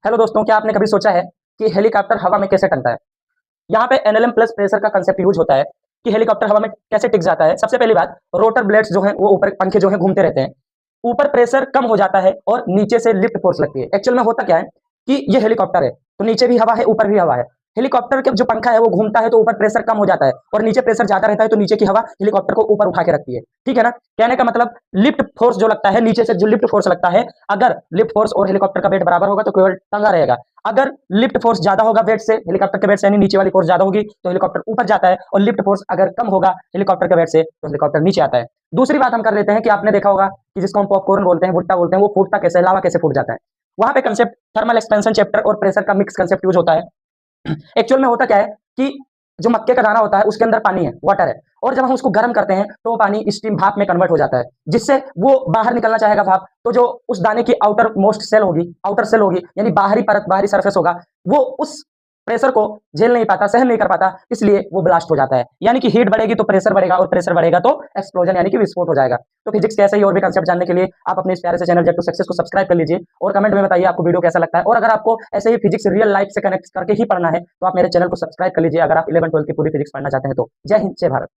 Hello दोस्तों, क्या आपने कभी सोचा है कि हेलीकॉप्टर हवा में कैसे टकता है? यहाँ पे एनएलएम प्लस प्रेशर का कंसेप्ट यूज होता है कि हेलीकॉप्टर हवा में कैसे टिक जाता है। सबसे पहली बात, रोटर ब्लेड्स जो हैं वो ऊपर, पंखे जो हैं घूमते रहते हैं। ऊपर प्रेशर कम हो जाता है और नीचे से लिफ्ट फोर्स लगती है। एक्चुअल में होता क्या है कि ये हेलीकॉप्टर है, तो नीचे भी हवा है, ऊपर भी हवा है। हेलीकॉप्टर का जो पंखा है वो घूमता है तो ऊपर प्रेशर कम हो जाता है और नीचे प्रेशर ज्यादा रहता है, तो नीचे की हवा हेलीकॉप्टर को ऊपर उठा के रखती है। ठीक है ना? कहने का मतलब लिफ्ट फोर्स जो लगता है, नीचे से जो लिफ्ट फोर्स लगता है, अगर लिफ्ट फोर्स और हेलीकॉप्टर का वेट बराबर होगा तो केवल टंगा रहेगा। अगर लिफ्ट फोर्स ज्यादा होगा वेट से, हेलीकॉप्टर के वेट से, यानी नीचे वाली फोर्स ज्यादा होगी तो हेलीकॉप्टर ऊपर जाता है, और लिफ्ट फोर्स अगर कम होगा हेलीकॉप्टर के वेट से तो हेलीकॉप्टर नीचे आता है। दूसरी बात हम कर लेते हैं कि आपने देखा होगा कि जिसको हम पॉपकॉर्न बोलते हैं, भुट्टा बोलते हैं, वो फूटता कैसे, लावा कैसे फूट जाता है। वहां पे कंसेप्ट थर्मल एक्सपेंशन चैप्टर और प्रेशर का मिक्स कंसेप्ट यूज होता है। एक्चुअल में होता क्या है कि जो मक्के का दाना होता है उसके अंदर पानी है, वाटर है, और जब हम उसको गर्म करते हैं तो वो पानी स्टीम भाप में कन्वर्ट हो जाता है, जिससे वो बाहर निकलना चाहेगा भाप, तो जो उस दाने की आउटर मोस्ट सेल होगी, आउटर सेल होगी, यानी बाहरी परत, बाहरी सरफेस होगा, वो उस प्रेशर को झेल नहीं पाता, सहन नहीं कर पाता, इसलिए वो ब्लास्ट हो जाता है। यानी कि हीट बढ़ेगी तो प्रेशर बढ़ेगा, और प्रेशर बढ़ेगा तो एक्सप्लोजन यानी कि विस्फोट हो जाएगा। तो फिजिक्स के ऐसे ही और भी कंसेप्ट जानने के लिए आप अपने इस प्यारे से चैनल जेट टू सक्सेस को सब्सक्राइब कर लीजिए और कमेंट में बताइए आपको वीडियो कैसा लगता है। और अगर आपको ऐसे ही फिजिक्स रियल लाइफ से कनेक्ट करके ही पढ़ना है तो आप मेरे चैनल को सब्सक्राइब कर लीजिए, अगर आप 11 12 की पूरी फिजिक्स पढ़ना चाहते हैं तो। जय हिंद, जय भारत।